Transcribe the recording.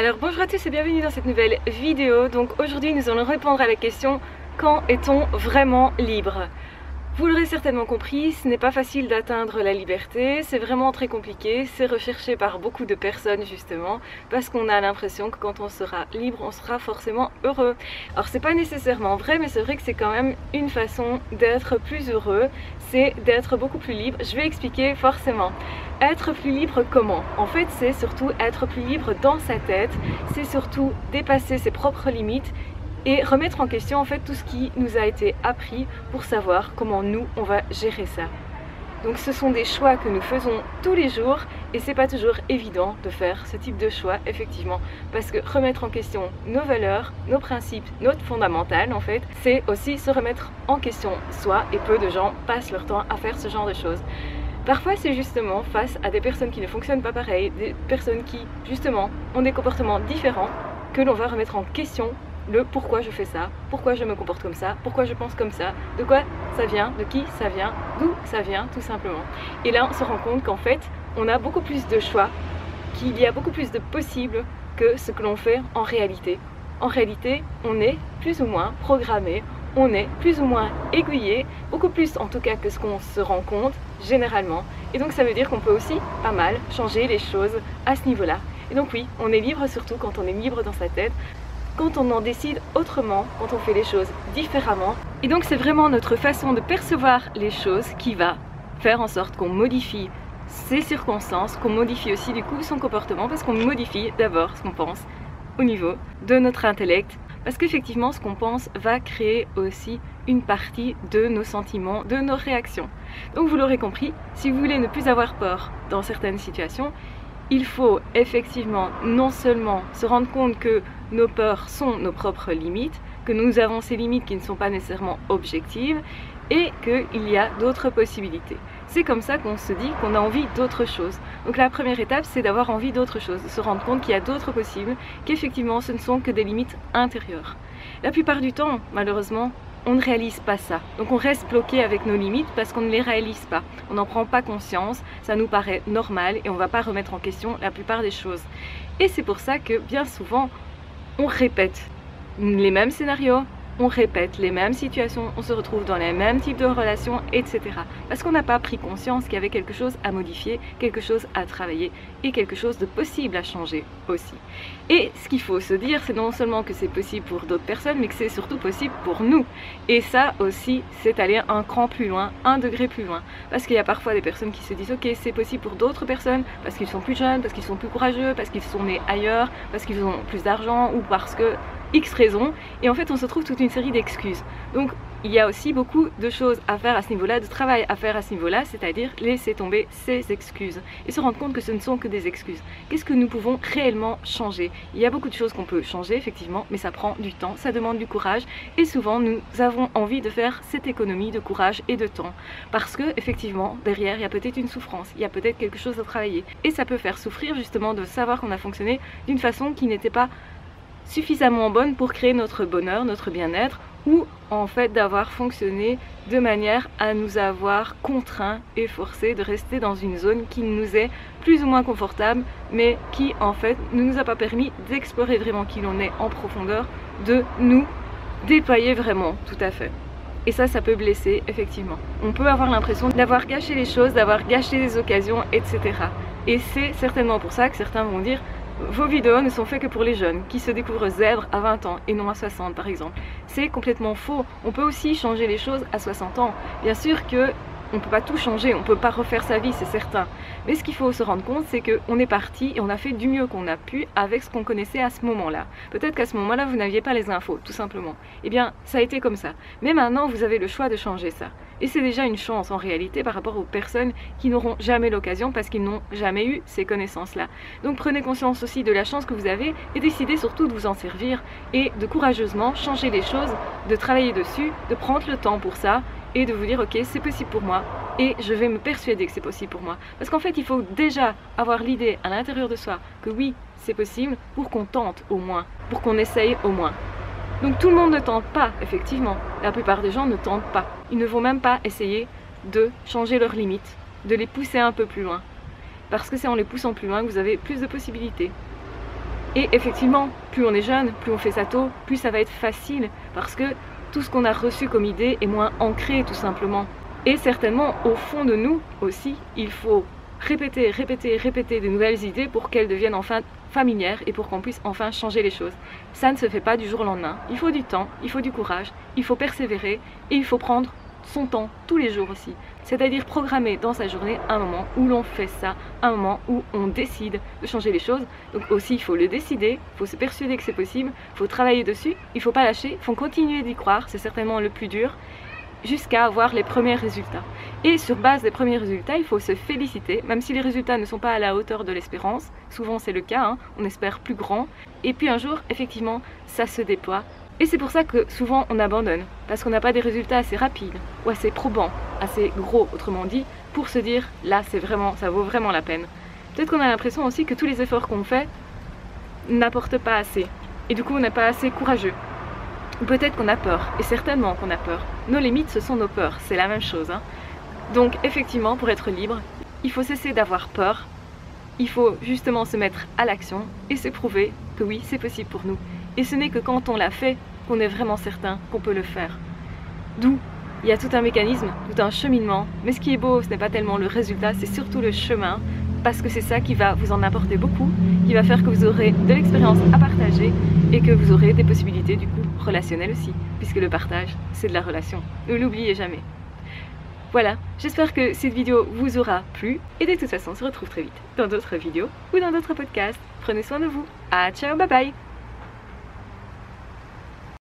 Alors bonjour à tous et bienvenue dans cette nouvelle vidéo. Donc aujourd'hui nous allons répondre à la question: quand est-on vraiment libre? Vous l'aurez certainement compris, ce n'est pas facile d'atteindre la liberté, c'est vraiment très compliqué, c'est recherché par beaucoup de personnes justement, parce qu'on a l'impression que quand on sera libre, on sera forcément heureux. Alors c'est pas nécessairement vrai, mais c'est vrai que c'est quand même une façon d'être plus heureux, c'est d'être beaucoup plus libre. Je vais expliquer forcément. Être plus libre comment? En fait c'est surtout être plus libre dans sa tête, c'est surtout dépasser ses propres limites et remettre en question en fait tout ce qui nous a été appris pour savoir comment nous on va gérer ça. Donc ce sont des choix que nous faisons tous les jours et c'est pas toujours évident de faire ce type de choix effectivement, parce que remettre en question nos valeurs, nos principes, notre fondamental en fait, c'est aussi se remettre en question soi, et peu de gens passent leur temps à faire ce genre de choses. Parfois c'est justement face à des personnes qui ne fonctionnent pas pareil, des personnes qui justement ont des comportements différents, que l'on va remettre en question le pourquoi je fais ça, pourquoi je me comporte comme ça, pourquoi je pense comme ça, de quoi ça vient, de qui ça vient, d'où ça vient tout simplement. Et là on se rend compte qu'en fait on a beaucoup plus de choix, qu'il y a beaucoup plus de possibles que ce que l'on fait en réalité. En réalité on est plus ou moins programmé, on est plus ou moins aiguillé, beaucoup plus en tout cas que ce qu'on se rend compte généralement. Et donc ça veut dire qu'on peut aussi pas mal changer les choses à ce niveau-là. Et donc oui, on est libre surtout quand on est libre dans sa tête, quand on en décide autrement, quand on fait les choses différemment. Et donc c'est vraiment notre façon de percevoir les choses qui va faire en sorte qu'on modifie ses circonstances, qu'on modifie aussi du coup son comportement, parce qu'on modifie d'abord ce qu'on pense au niveau de notre intellect, parce qu'effectivement ce qu'on pense va créer aussi une partie de nos sentiments, de nos réactions. Donc vous l'aurez compris, si vous voulez ne plus avoir peur dans certaines situations, il faut effectivement non seulement se rendre compte que nos peurs sont nos propres limites, que nous avons ces limites qui ne sont pas nécessairement objectives et qu'il y a d'autres possibilités. C'est comme ça qu'on se dit qu'on a envie d'autre chose. Donc la première étape, c'est d'avoir envie d'autre chose, de se rendre compte qu'il y a d'autres possibles, qu'effectivement ce ne sont que des limites intérieures. La plupart du temps, malheureusement, on ne réalise pas ça. Donc on reste bloqué avec nos limites parce qu'on ne les réalise pas. On n'en prend pas conscience, ça nous paraît normal et on ne va pas remettre en question la plupart des choses. Et c'est pour ça que bien souvent, on répète les mêmes scénarios, on répète les mêmes situations, on se retrouve dans les mêmes types de relations, etc. Parce qu'on n'a pas pris conscience qu'il y avait quelque chose à modifier, quelque chose à travailler et quelque chose de possible à changer aussi. Et ce qu'il faut se dire, c'est non seulement que c'est possible pour d'autres personnes, mais que c'est surtout possible pour nous. Et ça aussi, c'est aller un cran plus loin, un degré plus loin. Parce qu'il y a parfois des personnes qui se disent ok, c'est possible pour d'autres personnes, parce qu'ils sont plus jeunes, parce qu'ils sont plus courageux, parce qu'ils sont nés ailleurs, parce qu'ils ont plus d'argent ou parce que X raisons, et en fait on se trouve toute une série d'excuses. Donc il y a aussi beaucoup de choses à faire à ce niveau-là, de travail à faire à ce niveau-là, c'est-à-dire laisser tomber ces excuses et se rendre compte que ce ne sont que des excuses. Qu'est-ce que nous pouvons réellement changer? Il y a beaucoup de choses qu'on peut changer effectivement, mais ça prend du temps, ça demande du courage, et souvent nous avons envie de faire cette économie de courage et de temps, parce que effectivement derrière il y a peut-être une souffrance, il y a peut-être quelque chose à travailler, et ça peut faire souffrir justement de savoir qu'on a fonctionné d'une façon qui n'était pas suffisamment bonne pour créer notre bonheur, notre bien-être, ou en fait d'avoir fonctionné de manière à nous avoir contraints et forcés de rester dans une zone qui nous est plus ou moins confortable, mais qui en fait ne nous a pas permis d'explorer vraiment qui l'on est en profondeur, de nous déployer vraiment, tout à fait. Et ça peut blesser effectivement. On peut avoir l'impression d'avoir gâché les choses, d'avoir gâché des occasions, etc. Et c'est certainement pour ça que certains vont dire: vos vidéos ne sont faites que pour les jeunes qui se découvrent zèbres à 20 ans et non à 60 par exemple. C'est complètement faux. On peut aussi changer les choses à 60 ans. Bien sûr que on ne peut pas tout changer, on ne peut pas refaire sa vie, c'est certain. Mais ce qu'il faut se rendre compte, c'est qu'on est parti et on a fait du mieux qu'on a pu avec ce qu'on connaissait à ce moment-là. Peut-être qu'à ce moment-là, vous n'aviez pas les infos, tout simplement. Eh bien, ça a été comme ça. Mais maintenant, vous avez le choix de changer ça. Et c'est déjà une chance en réalité par rapport aux personnes qui n'auront jamais l'occasion parce qu'ils n'ont jamais eu ces connaissances-là. Donc prenez conscience aussi de la chance que vous avez et décidez surtout de vous en servir et de courageusement changer les choses, de travailler dessus, de prendre le temps pour ça et de vous dire ok, c'est possible pour moi et je vais me persuader que c'est possible pour moi. Parce qu'en fait il faut déjà avoir l'idée à l'intérieur de soi que oui, c'est possible pour qu'on tente au moins, pour qu'on essaye au moins. Donc tout le monde ne tente pas, effectivement. La plupart des gens ne tentent pas. Ils ne vont même pas essayer de changer leurs limites, de les pousser un peu plus loin. Parce que c'est en les poussant plus loin que vous avez plus de possibilités. Et effectivement, plus on est jeune, plus on fait ça tôt, plus ça va être facile parce que tout ce qu'on a reçu comme idée est moins ancré tout simplement. Et certainement, au fond de nous aussi, il faut répéter, répéter, répéter de nouvelles idées pour qu'elles deviennent enfin familières et pour qu'on puisse enfin changer les choses. Ça ne se fait pas du jour au lendemain. Il faut du temps, il faut du courage, il faut persévérer et il faut prendre son temps tous les jours aussi. C'est-à-dire programmer dans sa journée un moment où l'on fait ça, un moment où on décide de changer les choses. Donc aussi, il faut le décider, il faut se persuader que c'est possible, il faut travailler dessus, il ne faut pas lâcher, il faut continuer d'y croire, c'est certainement le plus dur, jusqu'à avoir les premiers résultats. Et sur base des premiers résultats, il faut se féliciter, même si les résultats ne sont pas à la hauteur de l'espérance, souvent c'est le cas, hein, on espère plus grand, et puis un jour, effectivement, ça se déploie. Et c'est pour ça que souvent on abandonne, parce qu'on n'a pas des résultats assez rapides, ou assez probants, assez gros, autrement dit, pour se dire, là c'est vraiment, ça vaut vraiment la peine. Peut-être qu'on a l'impression aussi que tous les efforts qu'on fait n'apportent pas assez, et du coup on n'est pas assez courageux. Ou peut-être qu'on a peur, et certainement qu'on a peur. Nos limites, ce sont nos peurs, c'est la même chose. Hein. Donc effectivement, pour être libre, il faut cesser d'avoir peur, il faut justement se mettre à l'action et se prouver que oui, c'est possible pour nous. Et ce n'est que quand on l'a fait qu'on est vraiment certain qu'on peut le faire. D'où il y a tout un mécanisme, tout un cheminement, mais ce qui est beau, ce n'est pas tellement le résultat, c'est surtout le chemin, parce que c'est ça qui va vous en apporter beaucoup, qui va faire que vous aurez de l'expérience à partager et que vous aurez des possibilités du coup relationnelles aussi, puisque le partage, c'est de la relation. Ne l'oubliez jamais. Voilà, j'espère que cette vidéo vous aura plu et de toute façon on se retrouve très vite dans d'autres vidéos ou dans d'autres podcasts. Prenez soin de vous. Ah ciao, bye bye.